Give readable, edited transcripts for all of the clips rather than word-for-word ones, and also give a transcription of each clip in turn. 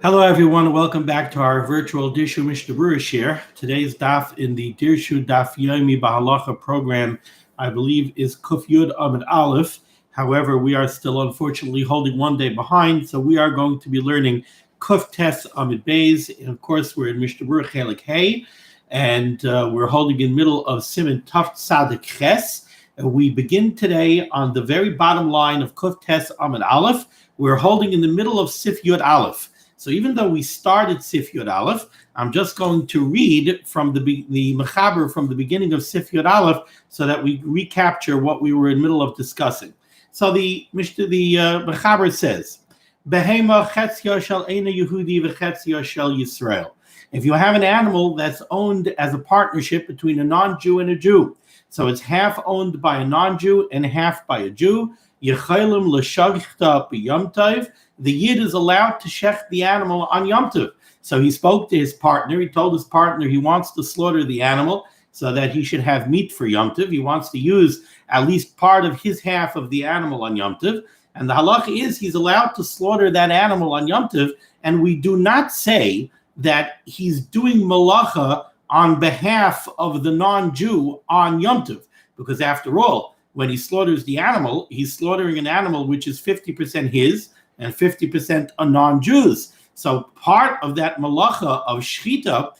Hello, everyone. Welcome back to our virtual Dirshu Mishnah Berurah share. Today's daf in the Dirshu Daf Yomi Bahalacha program, I believe, is Kuf Yud Amid Aleph. However, we are still unfortunately holding one day behind, so we are going to be learning Kuf Tes Amid Beis. And of course, we're in Mishnah Berurah Chelik Hey, and we're holding in the middle of Siman Taf Tzadik Ches. We begin today on the very bottom line of Kuf Tes Amid Aleph. We're holding in the middle of Sif Yud Aleph. So even though we started Sif Yud Aleph, I'm just going to read from the Mechaber from the beginning of Sif Yud Aleph so that we recapture what we were in the middle of discussing. So the Mechaber says, Behema chetzia shel eina Yehudi v'chetzia shel Yisrael. If you have an animal that's owned as a partnership between a non-Jew and a Jew, so it's half owned by a non-Jew and half by a Jew, Yechalim l'shechita b'Yom Tov, the Yid is allowed to shech the animal on Yom Tov. So he spoke to his partner. He told his partner he wants to slaughter the animal so that he should have meat for Yom Tov. He wants to use at least part of his half of the animal on Yom Tov. And the halacha is he's allowed to slaughter that animal on Yom Tov. And we do not say that he's doing malacha on behalf of the non-Jew on Yom Tov. Because after all, when he slaughters the animal, he's slaughtering an animal which is 50% his, and 50% are non-Jews. So part of that malacha of shechita,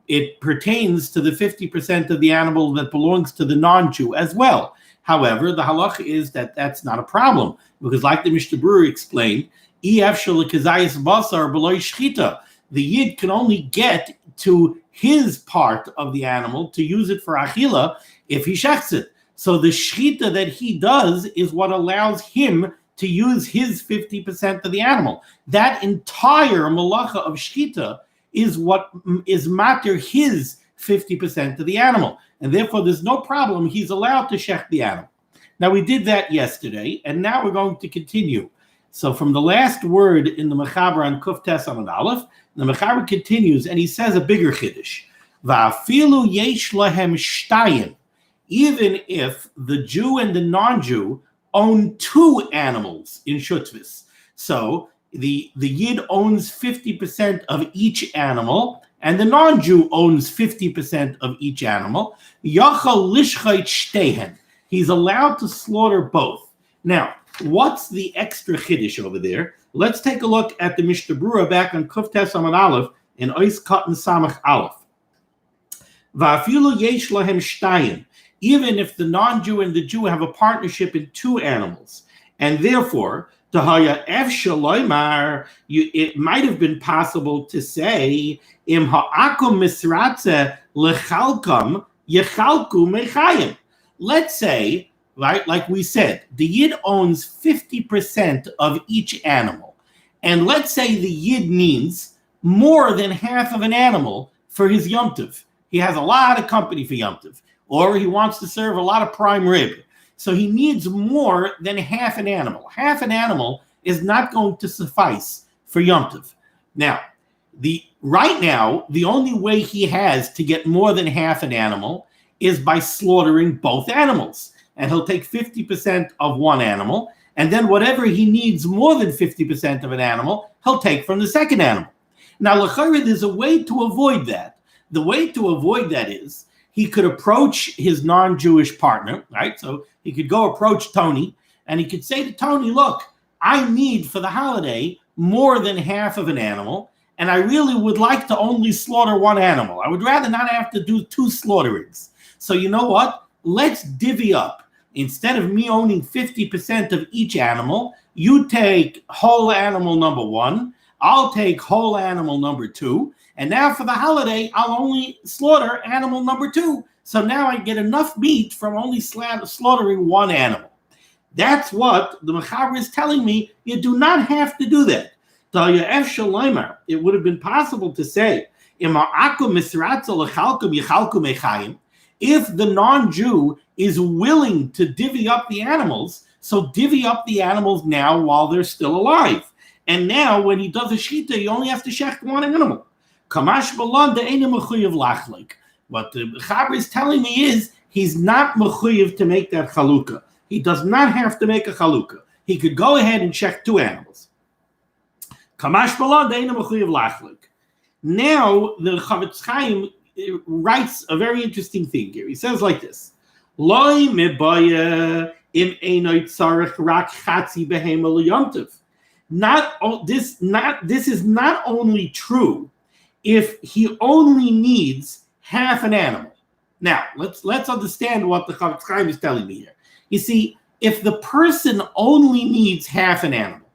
it pertains to the 50% of the animal that belongs to the non-Jew as well. However, the halacha is that that's not a problem, because like the Mishnah Berurah explained, the Yid can only get to his part of the animal to use it for achila if he shechts it. So the shechita that he does is what allows him to use his 50% of the animal. That entire malacha of shechita is what is matter his 50% of the animal. And therefore, there's no problem. He's allowed to shech the animal. Now, we did that yesterday, and now we're going to continue. So from the last word in the Mechaber on Kuf Tes Amud Aleph, the Mechaber continues, and he says a bigger chiddush. Va'afilu yesh lahem shtayim. Even if the Jew and the non-Jew own two animals in Shutvis. So the Yid owns 50% of each animal, and the non-Jew owns 50% of each animal. Yachal lishchait shtehen. He's allowed to slaughter both. Now, what's the extra chiddush over there? Let's take a look at the Mishnah Berurah back on Kuf Tes Amud Aleph in Ois Katan Samach Aleph. Va'afilu yesh lahem shtayim. Even if the non-Jew and the Jew have a partnership in two animals. And therefore, it might have been possible to say, Im ha'akum misratze lechalkam yechalku mechayim. Let's say, right, like we said, the Yid owns 50% of each animal. And let's say the Yid needs more than half of an animal for his Yom Tov. He has a lot of company for Yom Tov. Or he wants to serve a lot of prime rib. So he needs more than half an animal. Half an animal is not going to suffice for Yom Tov. Now, right now, the only way he has to get more than half an animal is by slaughtering both animals. And he'll take 50% of one animal, and then whatever he needs more than 50% of an animal, he'll take from the second animal. Now, l'chayre, there's a way to avoid that. The way to avoid that is, he could approach his non-Jewish partner, right? So he could go approach Tony, and he could say to Tony, look, I need for the holiday more than half of an animal, and I really would like to only slaughter one animal. I would rather not have to do two slaughterings. So you know what? Let's divvy up. Instead of me owning 50% of each animal, you take whole animal number one, I'll take whole animal number two, and now for the holiday, I'll only slaughter animal number two. So now I get enough meat from only slaughtering one animal. That's what the Mechaber is telling me. You do not have to do that. It would have been possible to say, if the non-Jew is willing to divvy up the animals, so divvy up the animals now while they're still alive. And now when he does a shechita, he only has to shecht one animal. Kamash balan de'einu mechuyev lachlik. What the Mechaber is telling me is he's not mechuyev to make that chalukah. He does not have to make a chalukah. He could go ahead and shecht two animals. Kamash Balan Deina Mechuyev Lachlik. Now the Chavetz Chaim writes a very interesting thing here. He says like this: Loi mebaya im einoi tzarich rak chatzi behema Yom Tov. This is not only true if he only needs half an animal. Now let's understand what the Chavetz Chaim is telling me here. You see, if the person only needs half an animal,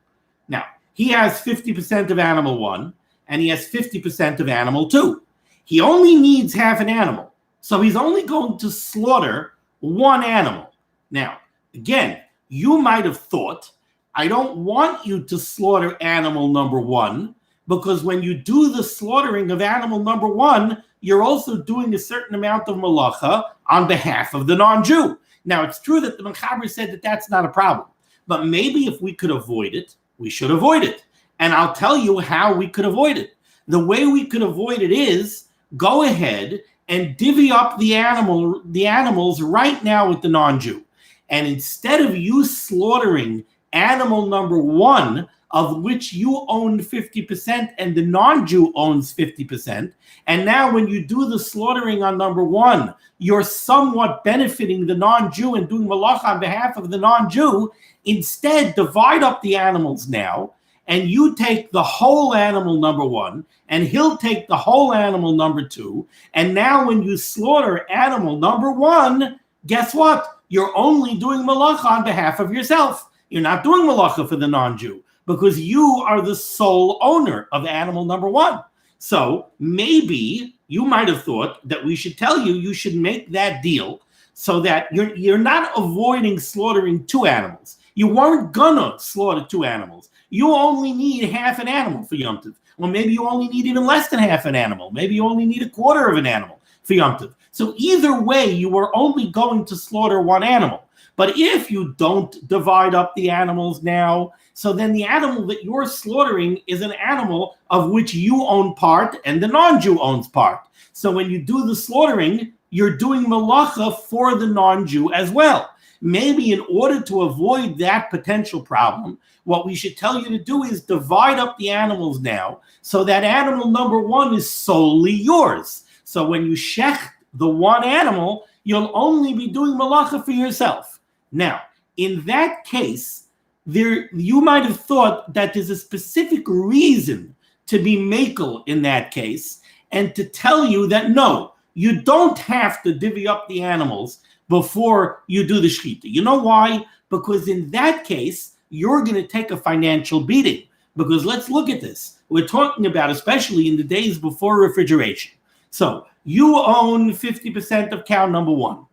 now he has 50% of animal 1 and he has 50% of animal 2. He only needs half an animal, so he's only going to slaughter one animal. Now, again, you might have thought, I don't want you to slaughter animal number 1, because when you do the slaughtering of animal number 1, you're also doing a certain amount of malacha on behalf of the non-Jew. Now, it's true that the Mechaber said that that's not a problem, but maybe if we could avoid it, we should avoid it. And I'll tell you how we could avoid it. The way we could avoid it is go ahead and divvy up the animals right now with the non-Jew. And instead of you slaughtering animal number 1, of which you own 50% and the non-Jew owns 50%, and now when you do the slaughtering on number 1, you're somewhat benefiting the non-Jew and doing malacha on behalf of the non-Jew, instead divide up the animals now, and you take the whole animal number 1, and he'll take the whole animal number 2, and now when you slaughter animal number 1, guess what? You're only doing malacha on behalf of yourself. You're not doing malacha for the non-Jew, because you are the sole owner of animal number 1. So maybe you might have thought that we should tell you, you should make that deal so that you're not avoiding slaughtering 2 animals. You weren't gonna slaughter 2 animals. You only need half an animal for Yom Tov. Or maybe you only need even less than half an animal. Maybe you only need a quarter of an animal for Yom Tov. So either way, you were only going to slaughter 1 animal. But if you don't divide up the animals now, so then the animal that you're slaughtering is an animal of which you own part and the non-Jew owns part. So when you do the slaughtering, you're doing malacha for the non-Jew as well. Maybe in order to avoid that potential problem, what we should tell you to do is divide up the animals now, so that animal number 1 is solely yours. So when you shecht the 1 animal, you'll only be doing malacha for yourself. Now, in that case, you might have thought that there's a specific reason to be makel in that case, and to tell you that no, you don't have to divvy up the animals before you do the shechita. You know why? Because in that case, you're going to take a financial beating. Because let's look at this. We're talking about, especially in the days before refrigeration. So you own 50% of cow number 1.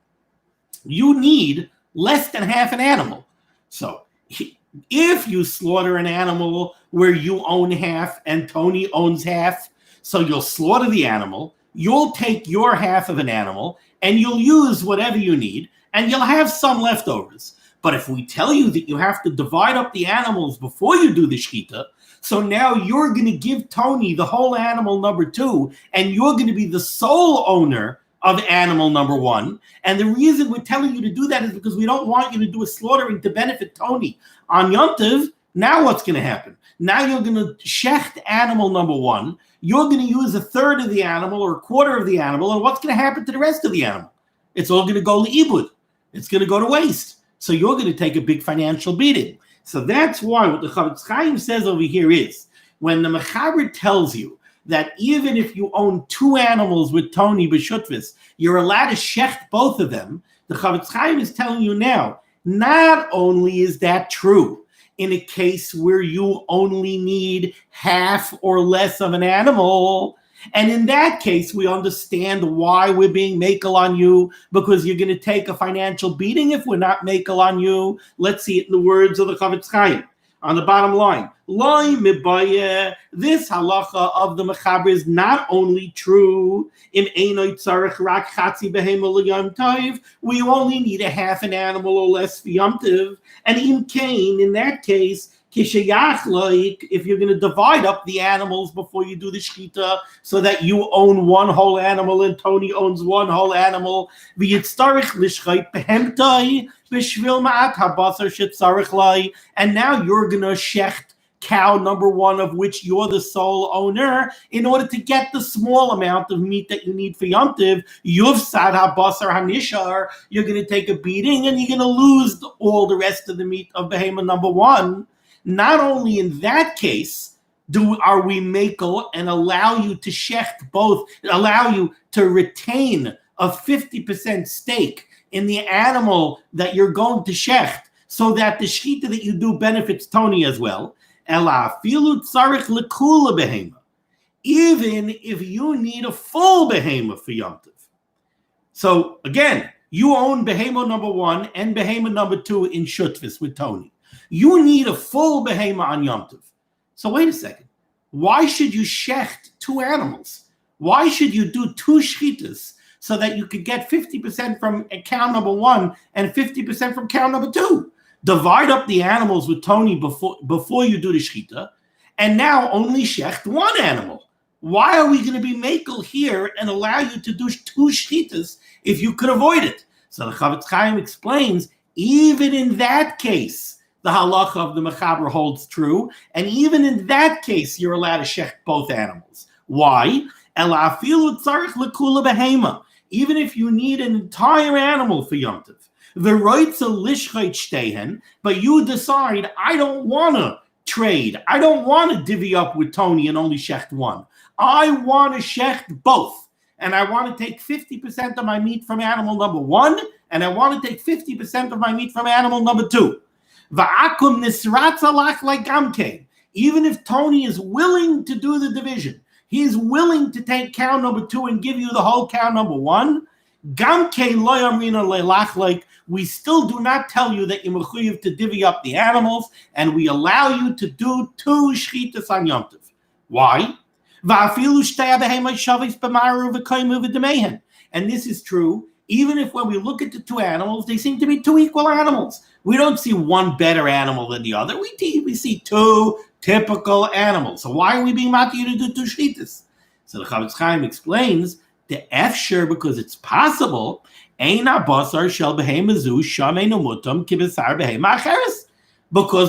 You need less than half an animal. So if you slaughter an animal where you own half and Tony owns half, so you'll slaughter the animal, you'll take your half of an animal, and you'll use whatever you need, and you'll have some leftovers. But if we tell you that you have to divide up the animals before you do the shechita, so now you're going to give Tony the whole animal number 2, and you're going to be the sole owner of animal number 1. And the reason we're telling you to do that is because we don't want you to do a slaughtering to benefit Tony on Yom Tov. Now what's going to happen? Now you're going to shecht animal number 1. You're going to use a third of the animal or a quarter of the animal. And what's going to happen to the rest of the animal? It's all going to go limud. It's going to go to waste. So you're going to take a big financial beating. So that's why what the Chavetz Chaim says over here is, when the Mechaber tells you that even if you own 2 animals with Tony B'Shutvis, you're allowed to shecht both of them, the Chavetz Chaim is telling you now, not only is that true in a case where you only need half or less of an animal, and in that case, we understand why we're being makel on you, because you're going to take a financial beating if we're not makel on you. Let's see it in the words of the Chavetz Chaim. On the bottom line, this halacha of the Mechaber is not only true in einoi tzarich rak chatzi behema Yom Tov, we only need a half an animal or less for Yom Tov, and in that case, if you're going to divide up the animals before you do the shechita, so that you own 1 whole animal and Tony owns 1 whole animal, and now you're going to shecht cow number one of which you're the sole owner, in order to get the small amount of meat that you need for Yom Tov, yufsad habasar hanishar, you're going to take a beating and you're going to lose all the rest of the meat of behemoth number one. Not only in that case are we makel and allow you to shecht both, allow you to retain a 50% stake in the animal that you're going to shecht, so that the shechita that you do benefits Tony as well. Even if you need a full behemoth for Yom Tov. So again, you own behemoth number one and behemoth number two in Shutvis with Tony. You need a full behemoth on Yom Tov. So wait a second. Why should you shecht two animals? Why should you do two shechitas so that you could get 50% from cow number one and 50% from cow number two? Divide up the animals with Tony before you do the shechita, and now only shecht one animal. Why are we going to be makel here and allow you to do two shechitas if you could avoid it? So the Chavetz Chaim explains, even in that case, the halacha of the mechaber holds true, and even in that case, you're allowed to shecht both animals. Why? Even if you need an entire animal for Yom Tov. But you decide, I don't want to trade. I don't want to divvy up with Tony and only shecht one. I want to shecht both. And I want to take 50% of my meat from animal number one, and I want to take 50% of my meat from animal number two. Even if Tony is willing to do the division, he is willing to take cow number two and give you the whole cow number one, we still do not tell you that you're mechuyev to divvy up the animals, and we allow you to do two shechitas on Yom Tov. Why? And this is true even if when we look at the two animals, they seem to be two equal animals. We don't see one better animal than the other. We see two typical animals. So why are we being mati to do two shechitas? So the Chavetz Chaim explains the efsher, because it's possible. Because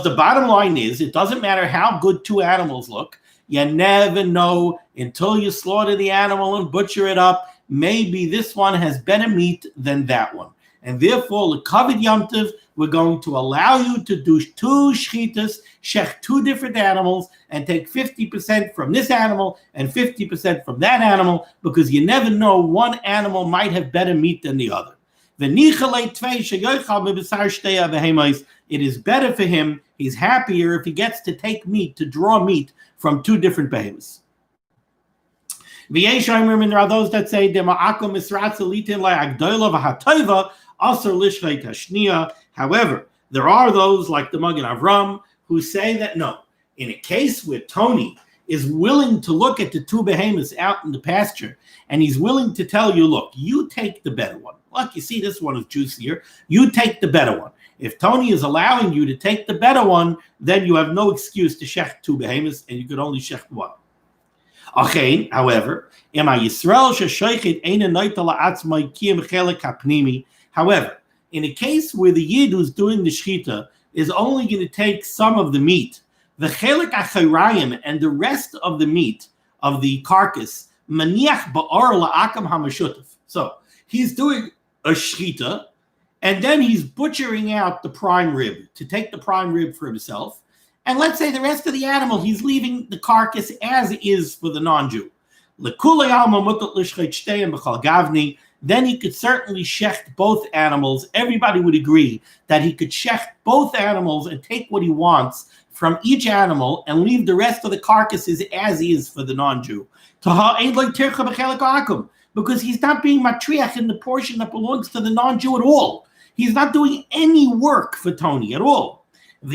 the bottom line is, it doesn't matter how good two animals look. You never know until you slaughter the animal and butcher it up. Maybe this one has better meat than that one. And therefore, l'kavod Yom Tov, we're going to allow you to do two shechitas, shech two different animals, and take 50% from this animal and 50% from that animal, because you never know, one animal might have better meat than the other. It is better for him, he's happier if he gets to take meat, to draw meat from two different behemoths. There are those that say, however, there are those like the Magen Avram who say that no, in a case where Tony is willing to look at the two behemoths out in the pasture, and he's willing to tell you, look, you take the better one. Look, you see this one is juicier. You take the better one. If Tony is allowing you to take the better one, then you have no excuse to shecht two behemoths, and you could only shecht one. However, however, in a case where the Yid who's doing the shechita is only going to take some of the meat, the chelik achayrayim and the rest of the meat of the carcass, maniach ba'or la'akam hamashutaf. So he's doing a shechita, and then he's butchering out the prime rib to take the prime rib for himself. And let's say the rest of the animal, he's leaving the carcass as is for the non-Jew. Then he could certainly shecht both animals. Everybody would agree that he could shecht both animals and take what he wants from each animal and leave the rest of the carcasses as is for the non-Jew. Because he's not being matriach in the portion that belongs to the non-Jew at all. He's not doing any work for Tony at all. And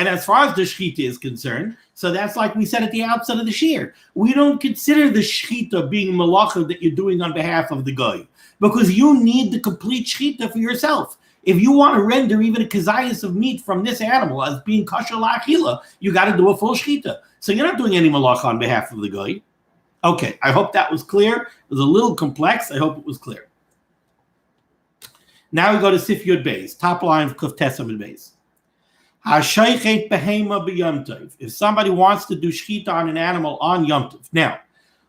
as far as the shechita is concerned, so that's like we said at the outset of the shir, we don't consider the shechita being malacha that you're doing on behalf of the guy, because you need the complete shechita for yourself. If you want to render even a kazayas of meat from this animal as being kosher la'achila, you got to do a full shechita. So you're not doing any malacha on behalf of the guy. Okay, I hope that was clear. It was a little complex. I hope it was clear. Now we go to Sif Yud Beis, top line of Kuf Tesam and Beis. Hashaychet behema b'Yom Tov. If somebody wants to do shechita on an animal on Yom Tov. Now,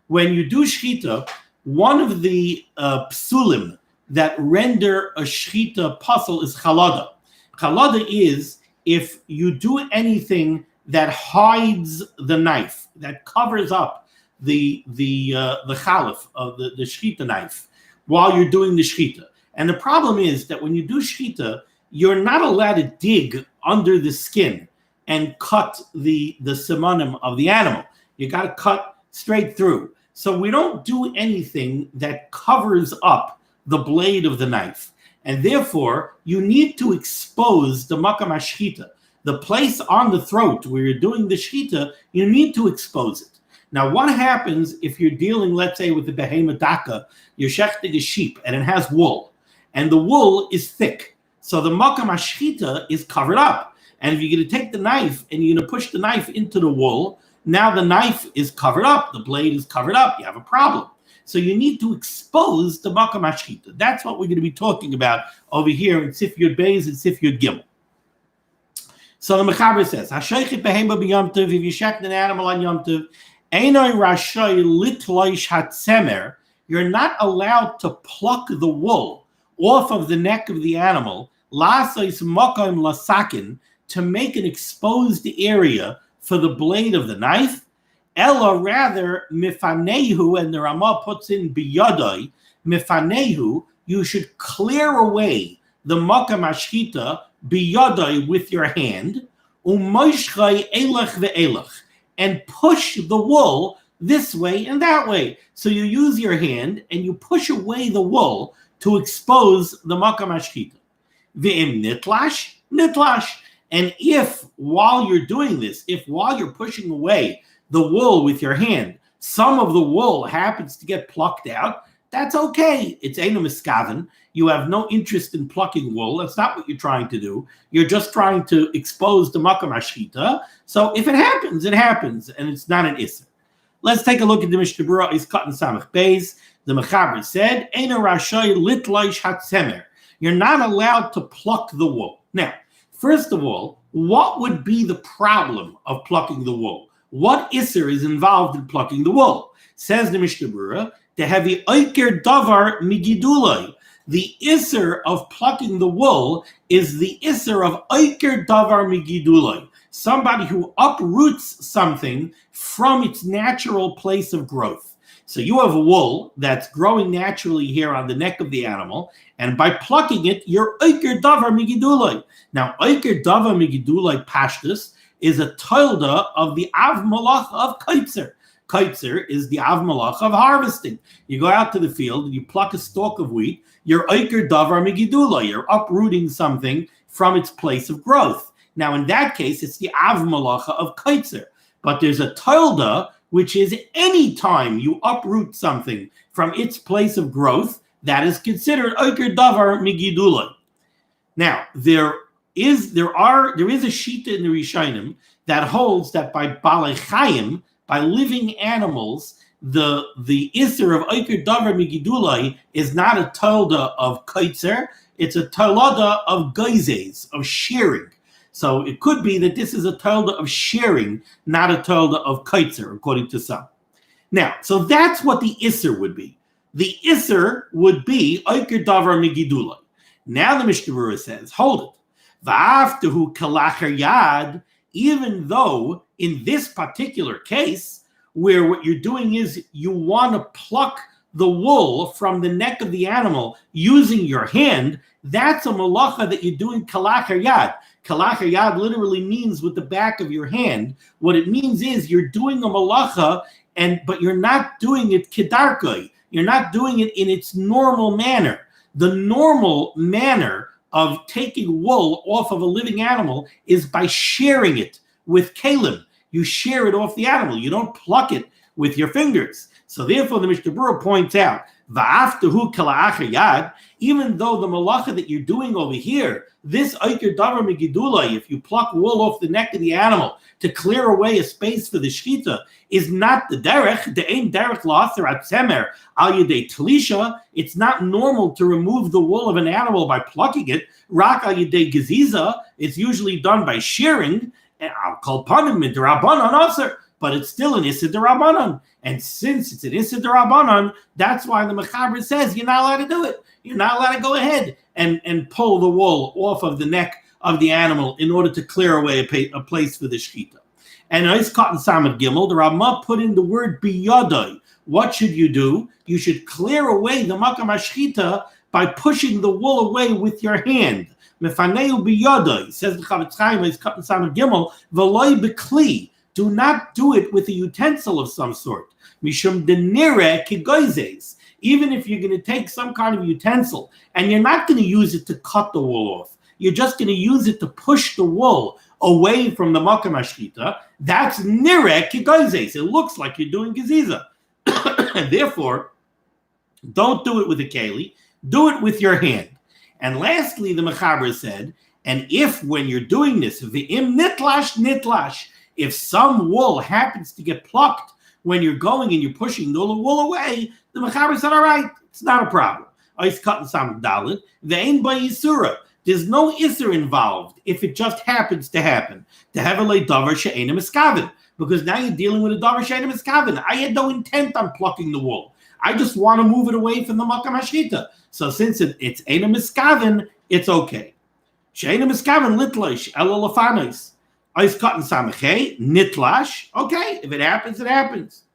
when you do shechita, one of the psulim that render a shechita pasul is chalada. Chalada is if you do anything that hides the knife, that covers up the chalif of the shechita knife while you're doing the shechita. And the problem is that when you do shechita, you're not allowed to dig under the skin and cut the simanim of the animal. You got to cut straight through. So we don't do anything that covers up the blade of the knife. And therefore, you need to expose the makam hashchita. The place on the throat where you're doing the shechita, you need to expose it. Now, what happens if you're dealing, let's say, with the behema daka, you're shechting a sheep, and it has wool, and the wool is thick. So the makam hashchita is covered up. And if you're going to take the knife and you're going to push the knife into the wool, now the knife is covered up, the blade is covered up, you have a problem. So you need to expose the makam hashchita. That's what we're going to be talking about over here in Sif Yud Beis and Sif Yud Gimel. So the Mechaber says, Hashaychet behema b'Yom Tov, if you shecht an animal on Yom Tov, Einoi rashay litloish hatzemer, you're not allowed to pluck the wool off of the neck of the animal, lasois makom lasakin, to make an exposed area for the blade of the knife. Ella, rather, mifanehu, and the Ramah puts in biyadai, mifanehu, you should clear away the makam hashchita biyadai with your hand, umoishchai elach ve'elach, and push the wool this way and that way. So you use your hand and you push away the wool to expose the makam hashchita. Ve'im nitlash, nitlash. And if while you're doing this, if while you're pushing away the wool with your hand, some of the wool happens to get plucked out, that's okay. It's eino miskaven. You have no interest in plucking wool. That's not what you're trying to do. You're just trying to expose the makam hashchita. So if it happens, and it's not an isser. Let's take a look at the Mishnah Berurah. Is cut in Samach Beis. The Mechaber said, "Eino rashay litloish hatzemer." You're not allowed to pluck the wool. Now, first of all, what would be the problem of plucking the wool? What isser is involved in plucking the wool? Says the Mishnah Berurah, to have the oiker davar migidulai. The isser of plucking the wool is the isser of oiker davar migidulai. Somebody who uproots something from its natural place of growth. So you have wool that's growing naturally here on the neck of the animal, and by plucking it, you're oiker davar migidulai. Now, oiker davar migidulai pashtus is a tolda of the av malach of kaitzer. Kaitzer is the av malach of harvesting. You go out to the field and you pluck a stalk of wheat, you're oiker davar migidulai. You're uprooting something from its place of growth. Now, in that case, it's the av malacha of kaitzer. But there's a tolda, which is any time you uproot something from its place of growth, that is considered oiker davar migidulai. Now, there is a shita in the Rishonim that holds that by balei chayim, by living animals, the isser of oiker davar migidulai is not a tolda of kaitzer, it's a tolda of geizes, of shearing. So it could be that this is a tolda of shearing, not a tolda of kaitzer, according to some. Now, so that's what the isser would be. The isser would be oiker davar migidulai. Now the Mishnah Berurah says, hold it. Va'aftahu kalacher yad, even though in this particular case, where what you're doing is you want to pluck the wool from the neck of the animal using your hand, that's a malacha that you're doing kalacher yad. Kalacher yad literally means with the back of your hand. What it means is you're doing a malacha, but you're not doing it kedarkoi. You're not doing it in its normal manner. The normal manner of taking wool off of a living animal is by shearing it with kalim. You shear it off the animal. You don't pluck it with your fingers. So therefore, the Mishnah Berurah points out, Va'aftahu kala'acher yad, even though the malacha that you're doing over here, this oiker davar migidulai, if you pluck wool off the neck of the animal to clear away a space for the shechita, is not the derech, the ein derech la'aser atzemer al yedei tlisha. It's not normal to remove the wool of an animal by plucking it, rak al yedei geziza. It's usually done by shearing, and I'll call panim midrabanan also, but it's still an issa derabanan. And since it's an issa derabanan, that's why the Mechaber says you're not allowed to do it. You're not allowed to go ahead and pull the wool off of the neck of the animal in order to clear away a place for the shechita. And Ois Cotton Samad Gimel, the Ramah put in the word biyadai. What should you do? You should clear away the makam hashchita by pushing the wool away with your hand. Mefaneu biyadai, says the Chavetz Chaim, Ois Cotton Samad Gimel, v'loi bekli. Do not do it with a utensil of some sort. Mishum denire kigoizes. Even if you're going to take some kind of utensil and you're not going to use it to cut the wool off, you're just going to use it to push the wool away from the makam hashchita, that's nireh kigoizes. It looks like you're doing geziza. And therefore, don't do it with a keli, do it with your hand. And lastly, the Mechaber said, and if when you're doing this, v'im nitlash, if some wool happens to get plucked when you're going and you're pushing the wool away, the Mechaber said, all right, it's not a problem. Ois Cotton Samad Daled, ve'ein ba yisura. There's no isser involved if it just happens to happen. To have a davar she'ena miskaven, because now you're dealing with a davar she'ena miskaven. I had no intent on plucking the wool. I just want to move it away from the makam hashchita. So since it's ena miskaven, it's okay. She'ena miskaven litlash elo lafanos. Ois Cotton Samachay nitlash. Okay, if it happens, it happens.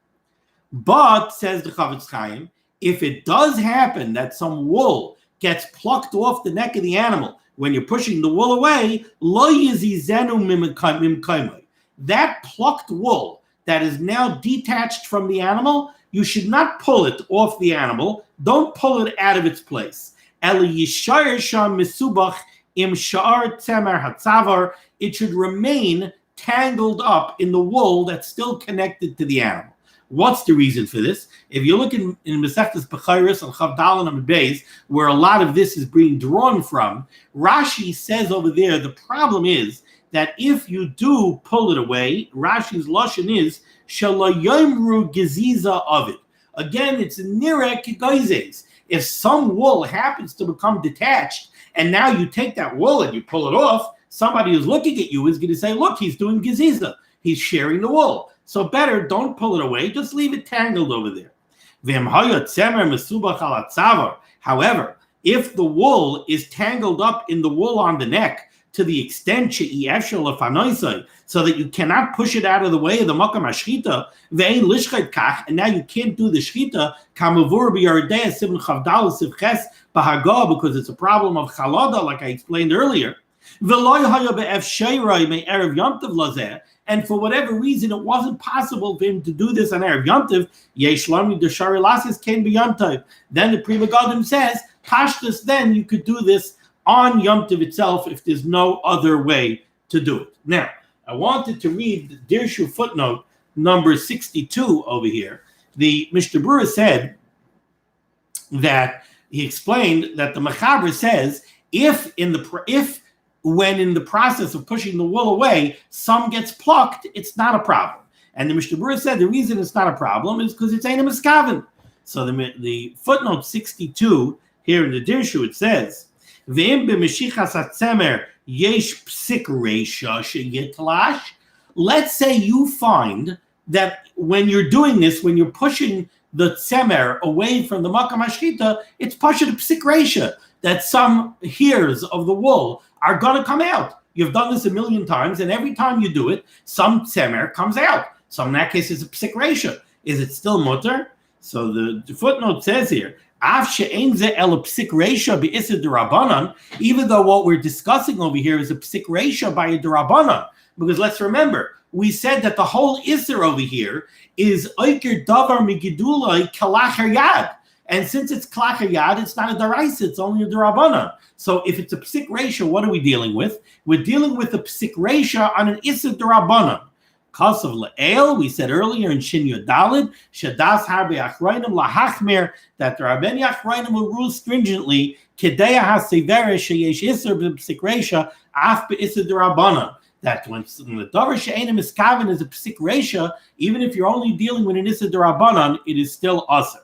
But says the Chavetz Chaim, if it does happen that some wool gets plucked off the neck of the animal when you're pushing the wool away, lo yizizenu mimkaimai. That plucked wool that is now detached from the animal, you should not pull it off the animal. Don't pull it out of its place. Ela yishayir sham misubach im sha'ar tzemer hatzavar. It should remain tangled up in the wool that's still connected to the animal. What's the reason for this? If you look in Masechtas Bechayros and Chav Daled Amud Beis, where a lot of this is being drawn from, Rashi says over there, the problem is that if you do pull it away, Rashi's lashon is shalayomru geziza of it. Again, it's nireh kigoizes. If some wool happens to become detached, and now you take that wool and you pull it off, somebody who's looking at you is going to say, look, he's doing geziza. He's sharing the wool. So better don't pull it away, just leave it tangled over there. However, if the wool is tangled up in the wool on the neck to the extent so that you cannot push it out of the way of the makam hashchita, and now you can't do the shechita, because it's a problem of chalada, like I explained earlier. And for whatever reason, it wasn't possible for him to do this on Erev Yom Tov. Then the Pri Megadim says, Pashtus, then you could do this on Yom Tov itself if there's no other way to do it. Now, I wanted to read the Dirshu footnote number 62 over here. The Mishnah Berurah said that he explained that the Mechaber says when in the process of pushing the wool away, some gets plucked, it's not a problem. And the Mishnah Berurah said the reason it's not a problem is because it's Eina Miskaven. So the footnote 62 here in the Dirshu, it says, V'im b'meshichas hatzemer yesh psik reisha sheyitlash. Let's say you find that when you're doing this, when you're pushing the tzemer away from the makam hashchita, it's pasha to psik reisha, that some hairs of the wool are going to come out. You've done this a million times, and every time you do it, some tzemer comes out. So in that case, it's a psik reisha. Is it still mutter? So the footnote says here, even though what we're discussing over here is a psik reisha by a derabanan, because let's remember, we said that the whole isser over here is oiker davar migidulai kalacher yad. And since it's kalacher yad, it's not a daraisa, it's only a derabanan. So if it's a psik reisha, what are we dealing with? We're dealing with a psik reisha on an isser derabanan. Kasav le'el, we said earlier in Shin Yud Daled, Shadas Harbe Achrayim Lahachmer, that the Rabbeni Achrayim will rule stringently, Kedeya HaSevere Sheyesh Isser B'Psik Reisha, Af B'Isser D'Rabbanan, that when the Davar She'enim Miskaven is a Psik Reisha, even if you're only dealing with an Isser D'Rabbanan, it is still Asr.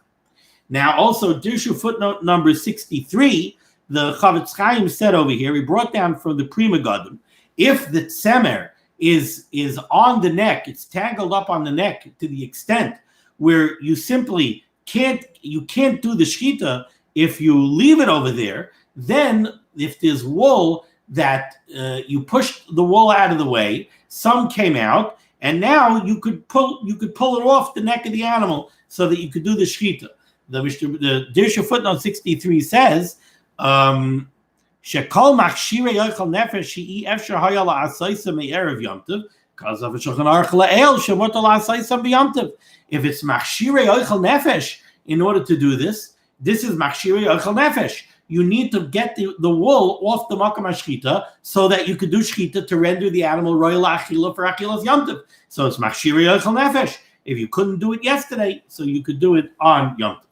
Now also, Dirshu footnote number 63, the Chavetz Chaim said over here, he brought down from the Pri Megadim, If the tsemer is on the neck, it's tangled up on the neck to the extent where you simply can't do the shechita if you leave it over there. Then if there's wool that you pushed the wool out of the way, some came out, and now you could pull it off the neck of the animal so that you could do the shechita. The Dirshu footnote 63 says, Shekol machshirei yochel nefesh she'i efshar haya la'asaisa me'erev Yom Tov, because of a Shulchan Aruch la'el shemutar la'asaisa b'Yom Tov. If it's machshirei yochel nefesh, in order to do this is machshirei yochel nefesh. You need to get the wool off the makam shechita so that you could do shechita to render the animal royal achila for achilas Yom Tov. So it's machshirei yochel nefesh. If you couldn't do it yesterday, so you could do it on Yom Tov.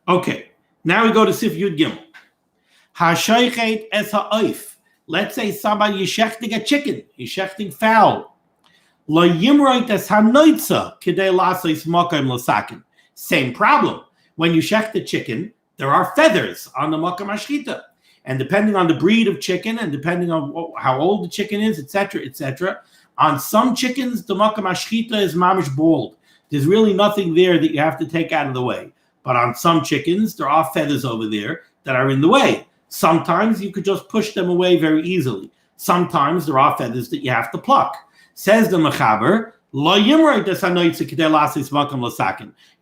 Okay. Now we go to Sif Yud Gimel. Hashaychet es ha'oif. Let's say somebody is shechting a chicken, he's shechting fowl. Lo yimroit es hanoitza k'dei lasais makam l'sakin. Same problem. When you shech the chicken, there are feathers on the makam hashchita, and depending on the breed of chicken and depending on how old the chicken is, etc., on some chickens the makam hashchita is mamish bald. There's really nothing there that you have to take out of the way. But on some chickens, there are feathers over there that are in the way. Sometimes you could just push them away very easily. Sometimes there are feathers that you have to pluck. Says the Mechaber,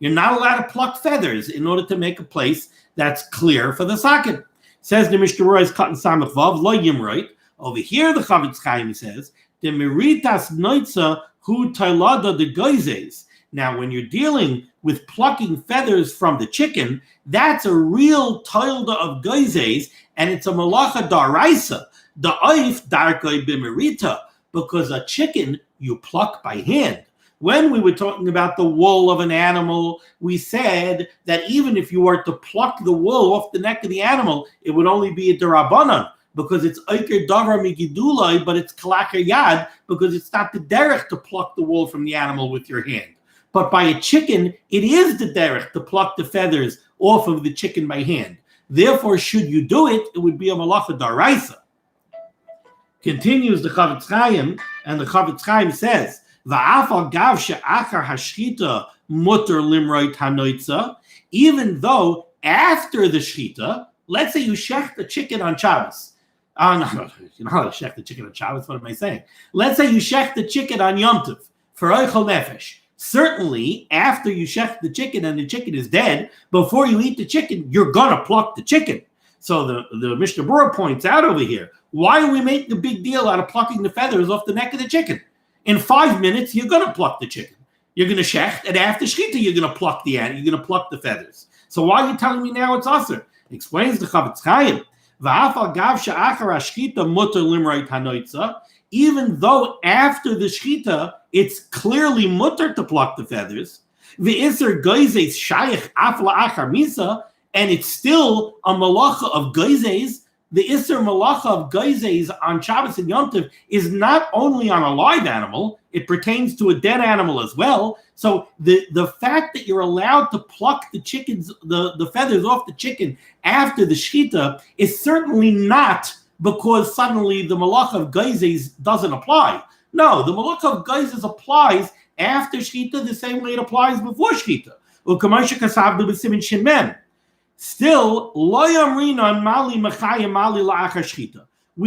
you're not allowed to pluck feathers in order to make a place that's clear for the socket. Says the Mishnah is cut in Samach Vav, lo yimroit. Over here, the Chavetz Chaim says, the meritas noitza hu tailada de goizes. Now, when you're dealing with plucking feathers from the chicken, that's a real toilda of goizes, and it's a malacha daraisa. The oif darkoi bimerita, because a chicken you pluck by hand. When we were talking about the wool of an animal, we said that even if you were to pluck the wool off the neck of the animal, it would only be a derabanan, because it's oiker davar migidulai, but it's kalakar yad, because it's not the derech to pluck the wool from the animal with your hand. But by a chicken, it is the derech to pluck the feathers off of the chicken by hand. Therefore, should you do it, it would be a malacha daraisa. Continues the Chavetz Chaim, and the Chavetz Chaim says, "Va'afal gav she'achar hashchita muter limroit hanoitza." Even though after the shechita, let's say you shech the chicken on Shabbos. You know how to shech the chicken on Shabbos? What am I saying? Let's say you shech the chicken on Yom Tov for oichel nefesh. Certainly, after you shech the chicken and the chicken is dead, before you eat the chicken, you're going to pluck the chicken. So the Mishnah Berurah points out over here, why are we making a big deal out of plucking the feathers off the neck of the chicken? In 5 minutes, you're going to pluck the chicken. You're going to shech, and after shechita, you're going to pluck the animal. You're going to pluck the feathers. So why are you telling me now it's aser? Explains the Chavetz Chaim. V'afal gav she'achar hashchita muter limroit hanoitza. Even though after the shechita, it's clearly mutter to pluck the feathers. V'isser goizes shayich af la'achar misa, and it's still a malacha of goizes. The isser malacha of goizes on Shabbos and Yom Tov is not only on a live animal, it pertains to a dead animal as well. So the fact that you're allowed to pluck the feathers off the chicken after the shechita is certainly not because suddenly the malacha of goizes doesn't apply. No, the malacha of goizes applies after shechita the same way it applies before shechita. Still, we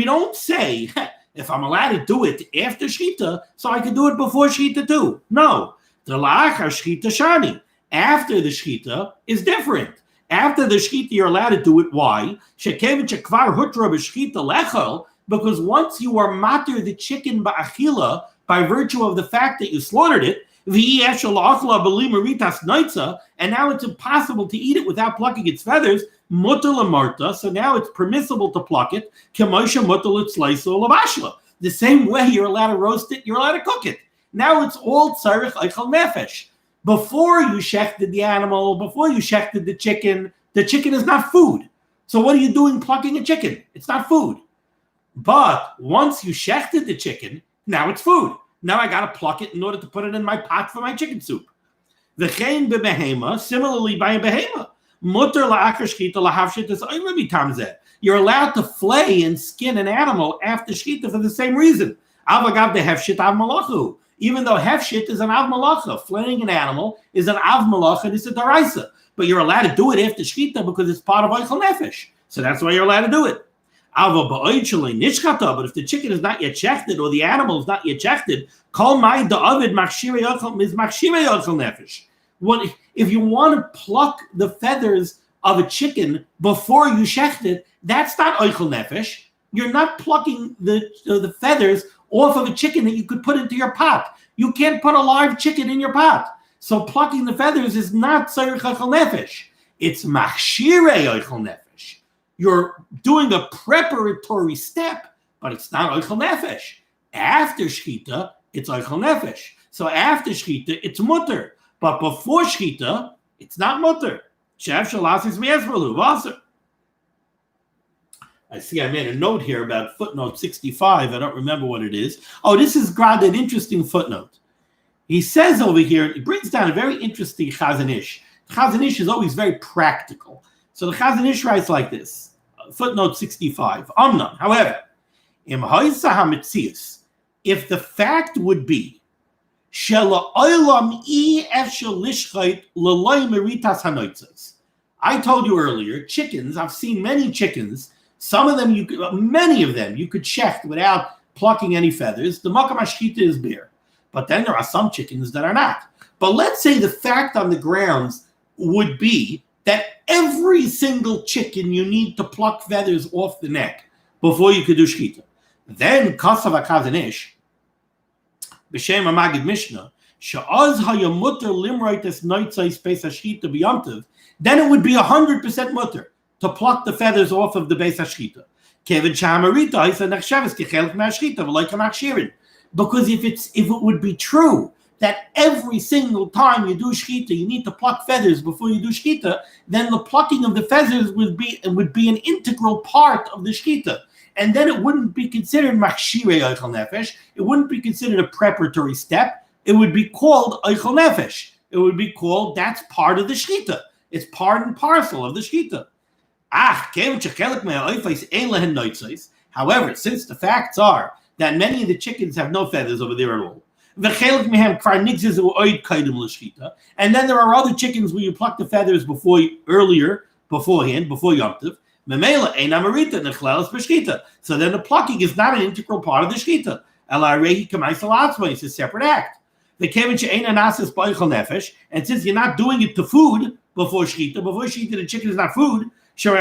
don't say, if I'm allowed to do it after shechita, so I can do it before shechita too. No, the la'achar shechita shani. After the shechita is different. After the shechita, you're allowed to do it. Why? Because once you are matir the chicken ba'achila, by virtue of the fact that you slaughtered it, and now it's impossible to eat it without plucking its feathers, so now it's permissible to pluck it, the same way you're allowed to roast it, you're allowed to cook it. Now it's all tzarich eichel nefesh. Before you shechted the animal, before you shechted the chicken is not food. So what are you doing plucking a chicken? It's not food. But once you shechted the chicken, now it's food. Now I got to pluck it in order to put it in my pot for my chicken soup. V'chein b'behema, similarly by a behema. Mutter la'achar shechita lahavshit is oilami tamzeh. You're allowed to flay and skin an animal after shechita for the same reason. Avagav de hefshit av malachu. Even though hefshit is an av malacha, flaying an animal is an av malacha and it's a daraisa. But you're allowed to do it after shechita because it's part of oichel nefesh. So that's why you're allowed to do it. But if the chicken is not yet shechted or the animal is not yet shechted, kol mai da'avid machshirei yochel is machshirei yochel nefesh. If you want to pluck the feathers of a chicken before you shecht it, that's not oichel nefesh. You're not plucking the feathers off of a chicken that you could put into your pot. You can't put a live chicken in your pot. So plucking the feathers is not tzarich oichel nefesh. It's machshirei oichel nefesh. You're doing a preparatory step, but it's not oichel nefesh. After shechita, it's oichel nefesh. So after shechita, it's mutter. But before shechita, it's not mutter. I see I made a note here about footnote 65. I don't remember what it is. Oh, this is an interesting footnote. He says over here, he brings down a very interesting Chazon Ish. Chazon Ish is always very practical. So the Chazon Ish writes like this, footnote 65. However, if the fact would be, I told you earlier, chickens, I've seen many chickens, many of them you could shecht without plucking any feathers. The makam hashchita is bare. But then there are some chickens that are not. But let's say the fact on the grounds would be that every single chicken you need to pluck feathers off the neck before you could do shechita. Then kasav Chazon Ish, b'shem Magid Mishnah, she'az hayamuter limroites noitzais beis hashchita b'Yom Tov, then it would be 100% mutter to pluck the feathers off of the beis hashchita. Kevin shamarita isa nechshavas kechelek me'hashchita v'loy kamachshirin. Because if it would be true that every single time you do shechita, you need to pluck feathers before you do shechita, then the plucking of the feathers would be an integral part of the shechita. And then it wouldn't be considered machshirei oichel nefesh. It wouldn't be considered a preparatory step. It would be called oichel nefesh. It would be called, that's part of the shechita. It's part and parcel of the shechita. However, since the facts are that many of the chickens have no feathers over there at all, and then there are other chickens where you pluck the feathers beforehand, before Yom Tov. So then the plucking is not an integral part of the shechita. It's a separate act. And since you're not doing it to food before shechita the chicken is not food. Okay.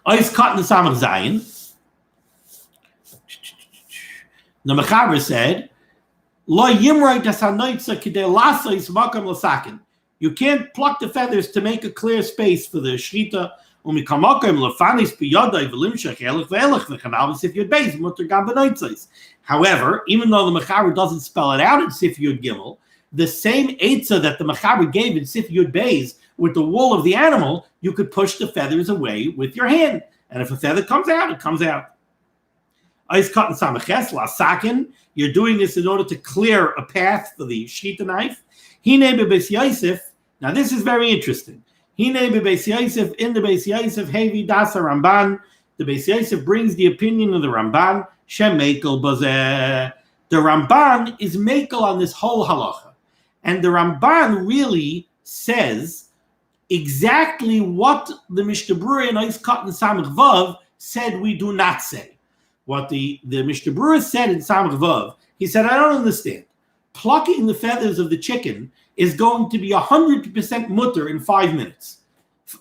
Ice cut in the Samach Zayin. The Mechaber said, you can't pluck the feathers to make a clear space for the shechita. However, even though the Mechaber doesn't spell it out in Sif Yud Gimel, the same eitzah that the Mechaber gave in Sif Yud Beis with the wool of the animal, you could push the feathers away with your hand. And if a feather comes out, it comes out. Ice cut and samaches, la sakin. You're doing this in order to clear a path for the shechita knife. Hine bebeis Yosef. Now this is very interesting. Hine bebeis Yosef, in the Beis Yosef, hevi dasa Ramban. The Beis Yosef brings the opinion of the Ramban. Shem mekel bazeh. The Ramban is mekel on this whole halacha. And the Ramban really says exactly what the Mishnah Berurah and Ice Cut and Samach Vav said we do not say. What the Mishnah Berurah said in Samach Vav, he said, I don't understand. Plucking the feathers of the chicken is going to be 100% mutter in 5 minutes.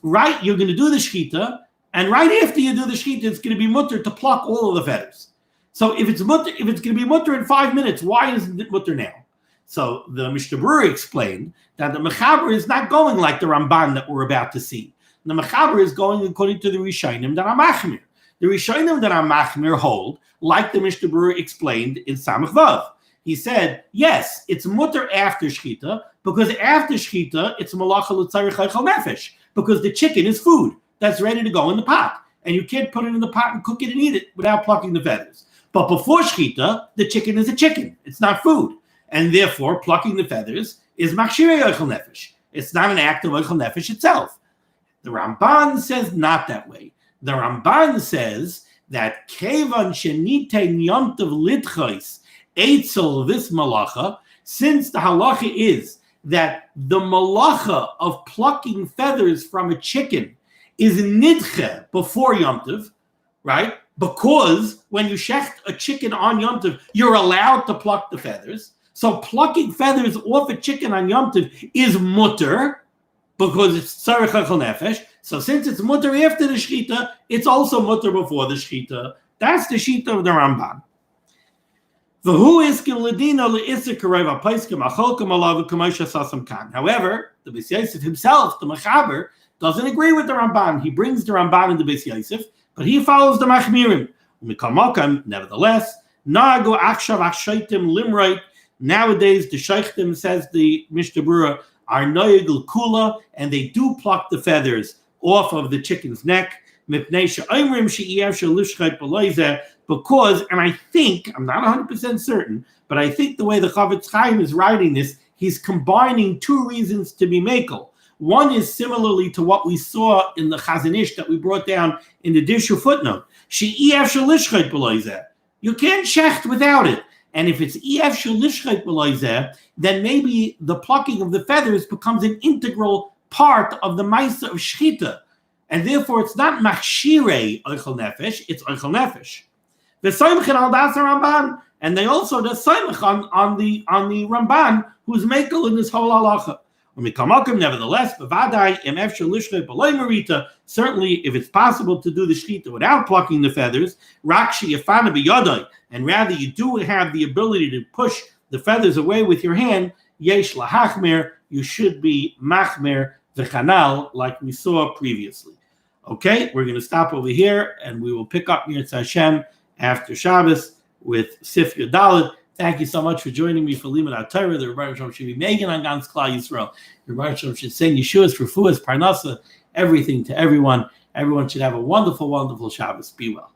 Right, you're going to do the shechita, and right after you do the shechita, it's going to be mutter to pluck all of the feathers. So if it's going to be mutter in 5 minutes, why isn't it mutter now? So the Mishnah Berurah explained that the Mechaber is not going like the Ramban that we're about to see. The Mechaber is going according to the Rishonim that are Machmir. The Rishonim that are Machmir hold, like the Mishnah Berurah explained in Samach Vav. He said, yes, it's mutter after shechita, because after shechita, it's malacha l'tzarich oichel nefesh, because the chicken is food that's ready to go in the pot. And you can't put it in the pot and cook it and eat it without plucking the feathers. But before shechita, the chicken is a chicken. It's not food. And therefore, plucking the feathers is machshirei oichel nefesh. It's not an act of oichel nefesh itself. The Ramban says not that way. The Ramban says that kevan shenitein Yom Tov lidchos eitzel this malacha, since the halacha is that the malacha of plucking feathers from a chicken is nidche before Yom Tov, right? Because when you shecht a chicken on Yom Tov, you're allowed to pluck the feathers. So plucking feathers off a chicken on Yom Tov is mutter, because it's tzarech oichel nefesh. So since it's mutter after the shechita, it's also mutter before the shechita. That's the shita of the Ramban. However, the Beis Yosef himself, the Mechaber, doesn't agree with the Ramban. He brings the Ramban in the Beis Yosef, but he follows the Machmirim. Nevertheless, nowadays the sheikhtim, says the Mishnah Berurah, are noyegel kula, and they do pluck the feathers off of the chicken's neck. Because, and I think, I'm not 100% certain, but I think the way the Chavetz Chaim is writing this, he's combining two reasons to be makel. One is similarly to what we saw in the Chazon Ish that we brought down in the Dirshu footnote. You can't shecht without it. And if it's then maybe the plucking of the feathers becomes an integral part of the Maisa of shechita. And therefore it's not machshirei oichel nefesh, it's oichel nefesh. And they also does soimach on the Ramban, who's mekel in this whole halacha. Nevertheless, certainly if it's possible to do the shechita without plucking the feathers, and rather you do have the ability to push the feathers away with your hand, yesh lahachmer, you should be machmer v'chanal, like we saw previously. Okay, we're going to stop over here, and we will pick up Mirz Hashem after Shabbos with Sif Yudalid. Thank you so much for joining me for limud HaTorah. The Rebbe Shalom should be Megan on Gans Klal Yisrael. The Rebbe Shalom should send Yeshua's, Refuah's, Parnasa, everything to everyone. Everyone should have a wonderful, wonderful Shabbos. Be well.